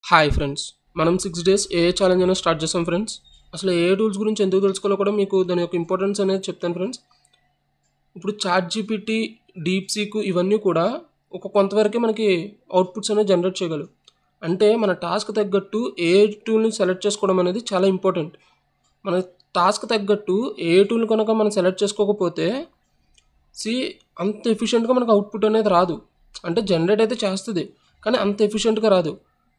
Hi friends, మనం 6 days AI challenge అనేది start చేసాం ఫ్రెండ్స్. అసలు ఏఐ టూల్స్ గురించి ఎందుకు తెలుసుకోవాలో కూడా మీకు దాని యొక్క ఇంపార్టెన్స్ అనేది చెప్తాను ఫ్రెండ్స్. ఇప్పుడు చాట్ జీపీటీ, డీప్ సీక్ ఇవన్నీ కూడా కొంతవరకే మనకి అవుట్పుట్స్ అనేది జనరేట్ చేయగలవు. అంటే మన టాస్క్ తగ్గట్టు ఏఐ టూల్ని సెలెక్ట్ చేసుకోవడం అనేది చాలా ఇంపార్టెంట్. మన టాస్క్ తగ్గట్టు ఏఐ టూల్ కనుక మనం సెలెక్ట్ చేసుకోకపోతే అంత ఎఫిషియెంట్గా మనకు అవుట్పుట్ అనేది రాదు. అంటే జనరేట్ అయితే చేస్తుంది కానీ అంత ఎఫిషియెంట్గా రాదు.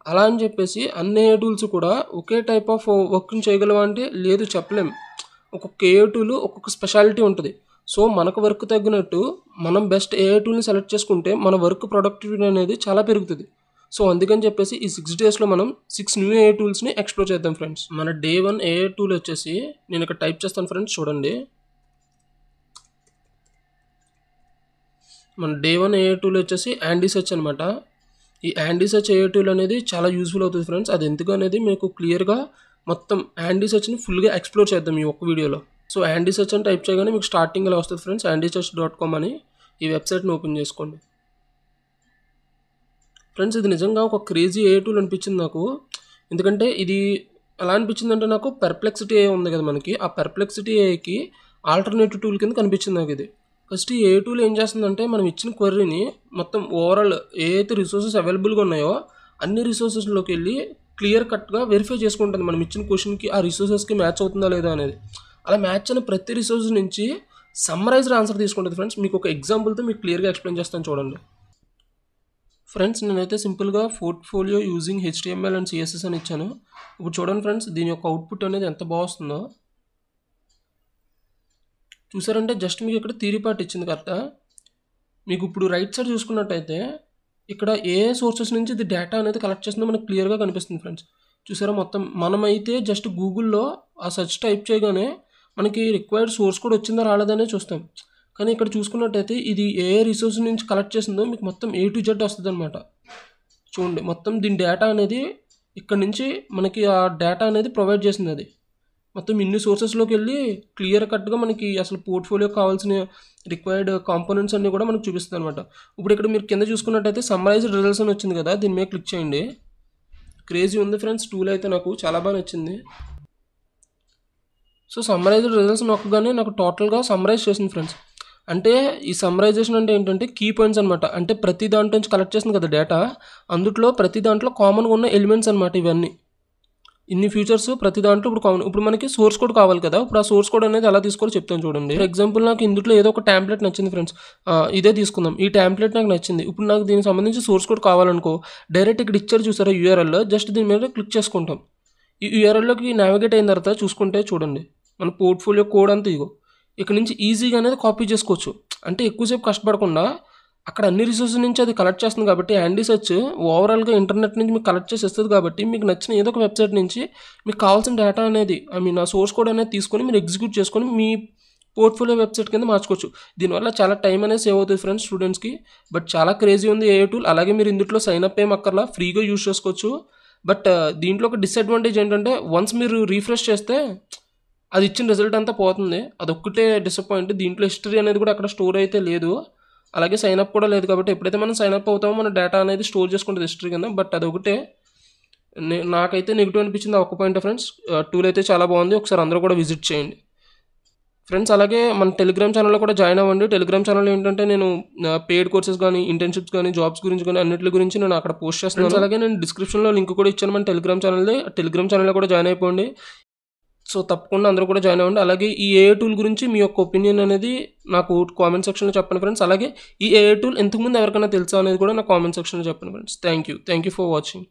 అలా అని చెప్పేసి అన్ని ఏ టూల్స్ కూడా ఒకే టైప్ ఆఫ్ వర్క్ని చేయగలవా అంటే లేదు, చెప్పలేం. ఒక్కొక్క ఏ టూల్ ఒక్కొక్క స్పెషాలిటీ ఉంటుంది. సో మనకు వర్క్ తగ్గినట్టు మనం బెస్ట్ ఏ టూల్ని సెలెక్ట్ చేసుకుంటే మన వర్క్ ప్రొడక్టివిటీ అనేది చాలా పెరుగుతుంది. సో అందుకని చెప్పేసి ఈ 6 డేస్లో మనం 6 న్యూ ఏ టూల్స్ని ఎక్స్ప్లోర్ చేద్దాం ఫ్రెండ్స్. మన డే 1 ఏ టూల్ వచ్చేసి నేను ఇక్కడ టైప్ చేస్తాను ఫ్రెండ్స్, చూడండి. మన డే 1 ఏ టూల్ వచ్చేసి యాండీ సెర్చ్ అనమాట. ఈ యాండీ సెర్చ్ ఏ టూల్ అనేది చాలా యూస్ఫుల్ అవుతుంది ఫ్రెండ్స్. అది ఎందుకు అనేది మీకు క్లియర్గా మొత్తం యాండీ సెర్చ్ని ఫుల్గా ఎక్స్ప్లోర్ చేద్దాం ఈ ఒక్క వీడియోలో. సో యాండీ సెర్చ్ అని టైప్ చేయగానే మీకు స్టార్టింగ్ ఇలా వస్తుంది ఫ్రెండ్స్, andysearch.com అని. ఈ వెబ్సైట్ని ఓపెన్ చేసుకోండి ఫ్రెండ్స్. ఇది నిజంగా ఒక క్రేజీ ఏ టూల్ అనిపించింది నాకు. ఎందుకంటే ఇది ఎలా అనిపించిందంటే, నాకు పెర్ప్లెక్సిటీ ఏ ఉంది కదా మనకి, ఆ పెర్ప్లెక్సిటీ ఏకి ఆల్టర్నేటివ్ టూల్ కింద కనిపించింది నాకు ఇది. ఫస్ట్ ఈ ఏ టూల్ ఏం చేస్తుందంటే, మనం ఇచ్చిన క్వెరీని మొత్తం ఓవరాల్ ఏ అయితే రిసోర్సెస్ అవైలబుల్గా ఉన్నాయో అన్ని రిసోర్సెస్లోకి వెళ్ళి క్లియర్ కట్గా వెరిఫై చేసుకుంటుంది మనం ఇచ్చిన క్వశ్చన్కి ఆ రిసోర్సెస్కి మ్యాచ్ అవుతుందా లేదా అనేది. అలా మ్యాచ్ అయిన ప్రతి రిసోర్స్ నుంచి సమ్మరైజ్డ్ ఆన్సర్ తీసుకుంటుంది ఫ్రెండ్స్. మీకు ఒక ఎగ్జాంపుల్తో మీకు క్లియర్గా ఎక్స్ప్లెయిన్ చేస్తాను చూడండి ఫ్రెండ్స్. నేనైతే సింపుల్గా portfolio using HTML and CSS అని ఇచ్చాను. ఇప్పుడు చూడండి ఫ్రెండ్స్, దీని యొక్క అవుట్పుట్ అనేది ఎంత బాగుందో చూసారంటే. జస్ట్ మీకు ఇక్కడ థియరీ పార్ట్ ఇచ్చింది కరెక్టా. మీకు ఇప్పుడు రైట్ సైడ్ చూసుకున్నట్టయితే ఇక్కడ ఏ సోర్సెస్ నుంచి ఇది డేటా అనేది కలెక్ట్ చేస్తుందో మనకు క్లియర్గా కనిపిస్తుంది ఫ్రెండ్స్. చూసారా, మొత్తం మనమైతే జస్ట్ గూగుల్లో ఆ సెర్చ్ టైప్ చేయగానే మనకి రిక్వైర్డ్ సోర్స్ కూడా వచ్చిందా రాలేదనే చూస్తాం. కానీ ఇక్కడ చూసుకున్నట్టయితే ఇది ఏ రిసోర్స్ నుంచి కలెక్ట్ చేసిందో మీకు మొత్తం A to Z వస్తుంది అనమాట. చూడండి, మొత్తం దీని డేటా అనేది ఇక్కడ నుంచి మనకి ఆ డేటా అనేది ప్రొవైడ్ చేసింది. అది మొత్తం ఇన్ని సోర్సెస్లోకి వెళ్ళి క్లియర్ కట్గా మనకి అసలు పోర్ట్ఫోలియో కావాల్సిన రిక్వైర్డ్ కాంపోనెంట్స్ అన్నీ కూడా మనకు చూపిస్తుంది అనమాట. ఇప్పుడు ఇక్కడ మీరు కింద చూసుకున్నట్టయితే సమ్మరైజ్డ్ రిజల్ట్స్ అని వచ్చింది కదా, దీని మీద క్లిక్ చేయండి. క్రేజీ ఉంది ఫ్రెండ్స్, టూల్ అయితే నాకు చాలా బాగా నచ్చింది. సో సమ్మరైజ్డ్ రిజల్ట్స్ నొక్కగానే నాకు టోటల్గా సమ్మరైజ్ చేసింది ఫ్రెండ్స్. అంటే ఈ సమ్మరైజేషన్ అంటే ఏంటంటే కీ పాయింట్స్ అనమాట. అంటే ప్రతి దాంట్లో నుంచి కలెక్ట్ చేసింది కదా డేటా, అందులో ప్రతి దాంట్లో కామన్గా ఉన్న ఎలిమెంట్స్ అనమాట ఇవన్నీ. ఇన్ని ఫీచర్స్ ప్రతి దాంట్లో ఇప్పుడు కామన్. ఇప్పుడు మనకి సోర్స్ కోడ్ కావాలి కదా, ఇప్పుడు ఆ సోర్స్ కోడ్ అనేది ఎలా తీసుకోవాలో చెప్తాను చూడండి. ఫర్ ఎగ్జాంపుల్ నాకు ఇందులో ఏదో ఒక టెంప్లెట్ నచ్చింది ఫ్రెండ్స్, ఇదే తీసుకుందాం. ఈ టెంప్లెట్ నాకు నచ్చింది. ఇప్పుడు నాకు దీనికి సంబంధించి సోర్స్ కోడ్ కావాలనుకో, డైరెక్ట్ ఇక్కడ ఇచ్చారు చూసారా URL, జస్ట్ దీని మీద క్లిక్ చేసుకుంటాం. ఈ URLలోకి నావిగేట్ అయిన తర్వాత చూసుకుంటే చూడండి, మన పోర్ట్ఫోలియో కోడ్ అంతా ఇగో ఇక్కడ నుంచి ఈజీగా అనేది కాపీ చేసుకోవచ్చు. అంటే ఎక్కువసేపు కష్టపడకుండా అక్కడ అన్ని రిసోర్సెస్ నుంచి అది కలెక్ట్ చేస్తుంది కాబట్టి యాండీ సెర్చ్ ఓవరాల్గా ఇంటర్నెట్ నుంచి మీకు కలెక్ట్ చేసి ఇస్తుంది. కాబట్టి మీకు నచ్చిన ఏదో ఒక వెబ్సైట్ నుంచి మీకు కావాల్సిన డేటా అనేది ఆ సోర్స్ కోడ్ అనేది తీసుకొని మీరు ఎగ్జిక్యూట్ చేసుకొని మీ పోర్ట్ఫోలియో వెబ్సైట్ కింద మార్చుకోవచ్చు. దీనివల్ల చాలా టైం అనేది సేవ్ అవుతుంది ఫ్రెండ్స్ స్టూడెంట్స్కి. బట్ చాలా క్రేజీ ఉంది ఏ టూల్. అలాగే మీరు ఇందులో సైన్ అప్ ఏం అక్కర్లా, ఫ్రీగా యూజ్ చేసుకోవచ్చు. బట్ దీంట్లో ఒక డిసడ్వాంటేజ్ ఏంటంటే, వన్స్ మీరు రీఫ్రెష్ చేస్తే అది ఇచ్చిన రిజల్ట్ అంతా పోతుంది. అదొక్కటే డిసప్పాయింట్. దీంట్లో హిస్టరీ అనేది కూడా అక్కడ స్టోర్ అయితే లేదు, అలాగే సైన్అప్ కూడా లేదు. కాబట్టి ఎప్పుడైతే మనం సైన్అప్ అవుతామో మన డేటా అనేది స్టోర్ చేసుకుంటుంది హిస్టరీ కింద. బట్ అదొకటే నాకైతే నెగిటివ్ అనిపించింది, ఒక పాయింట్ ఫ్రెండ్స్. టూల్ అయితే చాలా బాగుంది, ఒకసారి అందరూ కూడా విజిట్ చేయండి ఫ్రెండ్స్. అలాగే మన టెలిగ్రామ్ ఛానల్లో కూడా జాయిన్ అవ్వండి. టెలిగ్రామ్ ఛానల్ ఏంటంటే నేను పెయిడ్ కోర్సెస్ కానీ, ఇంటర్న్షిప్స్ కానీ, జాబ్స్ గురించి కానీ అన్నింటి గురించి నేను అక్కడ పోస్ట్ చేస్తున్నాను. అలాగే నేను డిస్క్రిప్షన్లో లింక్ కూడా ఇచ్చాను మన టెలిగ్రామ్ ఛానల్లో కూడా జాయిన్ అయిపోండి. సో తప్పకుండా అందరూ కూడా జాయిన్ అవ్వండి. అలాగే ఈ ఏ టూల్ గురించి మీ యొక్క ఒపీనియన్ అనేది నాకు కామెంట్ సెక్షన్లో చెప్పండి ఫ్రెండ్స్. అలాగే ఈ ఏ టూల్ ఇంతకుముందు ఎవరికైనా తెలుసా అనేది కూడా నాకు కామెంట్ సెక్షన్లో చెప్పండి friends. Thank you for watching.